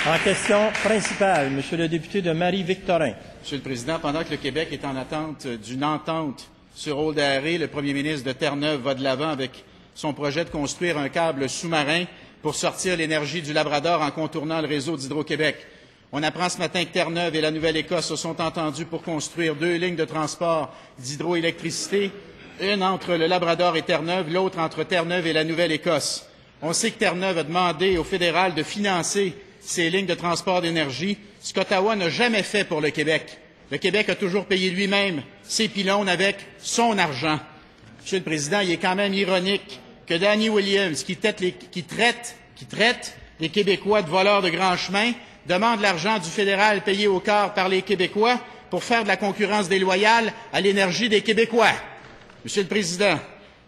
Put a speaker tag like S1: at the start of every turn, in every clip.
S1: En question principale, Monsieur le député de Marie-Victorin.
S2: Monsieur le Président, pendant que le Québec est en attente d'une entente sur Old Harry, le premier ministre de Terre-Neuve va de l'avant avec son projet de construire un câble sous-marin pour sortir l'énergie du Labrador en contournant le réseau d'Hydro-Québec. On apprend ce matin que Terre-Neuve et la Nouvelle-Écosse se sont entendus pour construire 2 lignes de transport d'hydroélectricité, une entre le Labrador et Terre-Neuve, l'autre entre Terre-Neuve et la Nouvelle-Écosse. On sait que Terre-Neuve a demandé au fédéral de financer ces lignes de transport d'énergie, ce qu'Ottawa n'a jamais fait pour le Québec. Le Québec a toujours payé lui-même ses pylônes avec son argent. Monsieur le Président, il est quand même ironique que Danny Williams, qui traite les Québécois de voleurs de grands chemins, demande l'argent du fédéral payé au quart par les Québécois pour faire de la concurrence déloyale à l'énergie des Québécois. Monsieur le Président,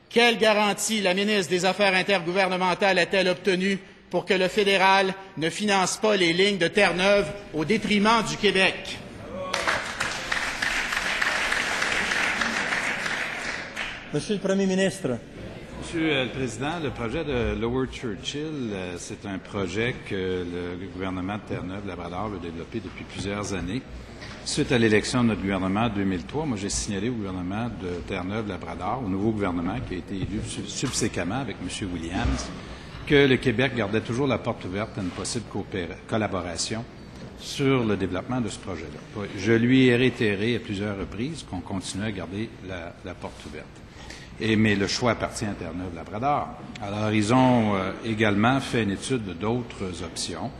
S2: quelle garantie la ministre des Affaires intergouvernementales a-t-elle obtenue pour que le fédéral ne finance pas les lignes de Terre-Neuve au détriment du Québec?
S1: Monsieur le Premier ministre.
S3: Monsieur le Président, le projet de Lower Churchill, c'est un projet que le gouvernement de Terre-Neuve-Labrador veut développer depuis plusieurs années. Suite à l'élection de notre gouvernement en 2003, moi j'ai signalé au gouvernement de Terre-Neuve-Labrador, au nouveau gouvernement qui a été élu subséquemment avec M. Williams, que le Québec gardait toujours la porte ouverte à une possible collaboration sur le développement de ce projet-là. Je lui ai réitéré à plusieurs reprises qu'on continuait à garder la porte ouverte. Mais le choix appartient à Terre-Neuve-Labrador. Alors, ils ont également fait une étude d'autres options.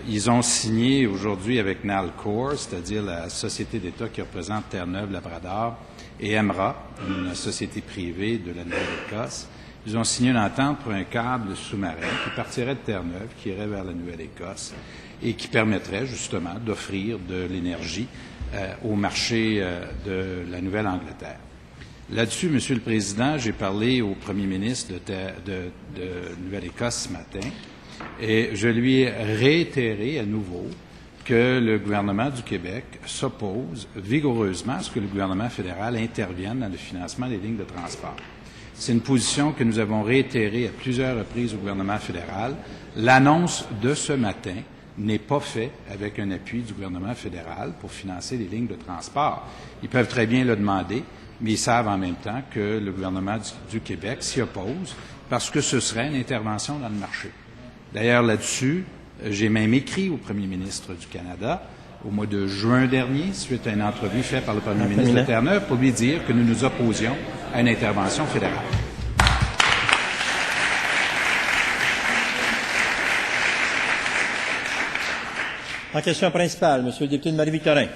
S3: Ils ont signé aujourd'hui avec Nalcor, c'est-à-dire la société d'État qui représente Terre-Neuve-Labrador, et EMRA, une société privée de la Nouvelle-Écosse. Ils ont signé une entente pour un câble sous-marin qui partirait de Terre-Neuve, qui irait vers la Nouvelle-Écosse et qui permettrait justement d'offrir de l'énergie au marché de la Nouvelle-Angleterre. Là-dessus, Monsieur le Président, j'ai parlé au premier ministre de Nouvelle-Écosse ce matin et je lui ai réitéré à nouveau que le gouvernement du Québec s'oppose vigoureusement à ce que le gouvernement fédéral intervienne dans le financement des lignes de transport. C'est une position que nous avons réitérée à plusieurs reprises au gouvernement fédéral. L'annonce de ce matin n'est pas faite avec un appui du gouvernement fédéral pour financer les lignes de transport. Ils peuvent très bien le demander, mais ils savent en même temps que le gouvernement du Québec s'y oppose parce que ce serait une intervention dans le marché. D'ailleurs, là-dessus, j'ai même écrit au premier ministre du Canada au mois de juin dernier, suite à une entrevue faite par le premier ministre de Terre-Neuve, pour lui dire que nous nous opposions à une intervention fédérale.
S1: En question principale, Monsieur le député de Marie-Victorin.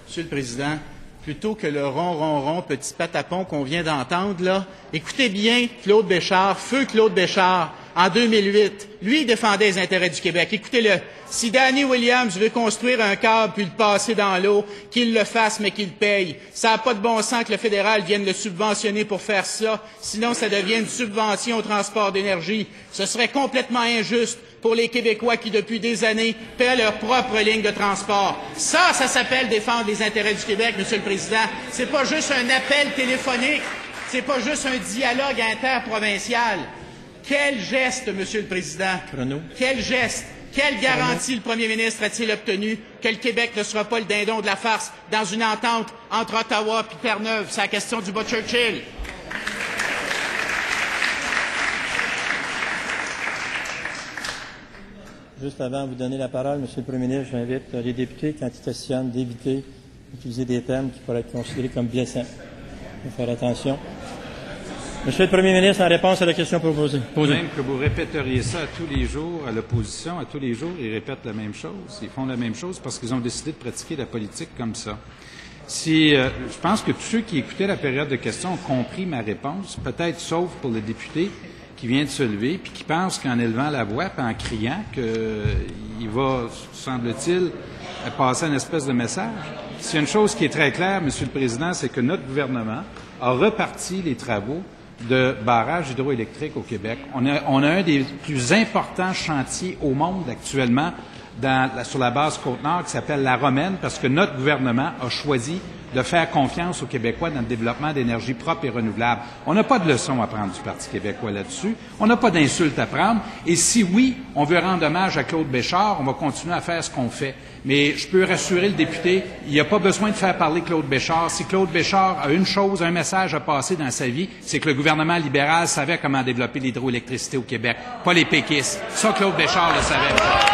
S2: Monsieur le Président, plutôt que le ron, petit patapon qu'on vient d'entendre, là, écoutez bien Claude Béchard, feu Claude Béchard, en 2008. Lui, il défendait les intérêts du Québec. Écoutez-le. Si Danny Williams veut construire un câble puis le passer dans l'eau, qu'il le fasse, mais qu'il le paye. Ça n'a pas de bon sens que le fédéral vienne le subventionner pour faire ça. Sinon, ça devient une subvention au transport d'énergie. Ce serait complètement injuste pour les Québécois qui, depuis des années, paient leur propre ligne de transport. Ça s'appelle défendre les intérêts du Québec, Monsieur le Président. C'est pas juste un appel téléphonique. C'est pas juste un dialogue interprovincial. Quel geste, Monsieur le Président? Quel geste? Quelle garantie le premier ministre a-t-il obtenu que le Québec ne sera pas le dindon de la farce dans une entente entre Ottawa et Terre-Neuve? C'est la question du bas Churchill.
S1: Juste avant de vous donner la parole, Monsieur le Premier ministre, j'invite les députés, quand ils questionnent, d'éviter d'utiliser des termes qui pourraient être considérés comme blessants. Il faut faire attention. Monsieur le Premier ministre, en réponse à la question proposée.
S3: Même que vous répéteriez ça à tous les jours, à l'opposition, à tous les jours, ils répètent la même chose. Ils font la même chose parce qu'ils ont décidé de pratiquer la politique comme ça. Je pense que tous ceux qui écoutaient la période de questions ont compris ma réponse, peut-être sauf pour le député qui vient de se lever puis qui pense qu'en élevant la voix et en criant qu'il va, semble-t-il, passer une espèce de message. S'il y a une chose qui est très claire, Monsieur le Président, c'est que notre gouvernement a reparti les travaux de barrages hydroélectriques au Québec. On a un des plus importants chantiers au monde actuellement sur la base Côte-Nord qui s'appelle la Romaine parce que notre gouvernement a choisi de faire confiance aux Québécois dans le développement d'énergie propre et renouvelable. On n'a pas de leçon à prendre du Parti québécois là-dessus. On n'a pas d'insultes à prendre. Et si oui, on veut rendre hommage à Claude Béchard, on va continuer à faire ce qu'on fait. Mais je peux rassurer le député, il n'y a pas besoin de faire parler Claude Béchard. Si Claude Béchard a une chose, un message à passer dans sa vie, c'est que le gouvernement libéral savait comment développer l'hydroélectricité au Québec, pas les péquistes. Ça, Claude Béchard le savait.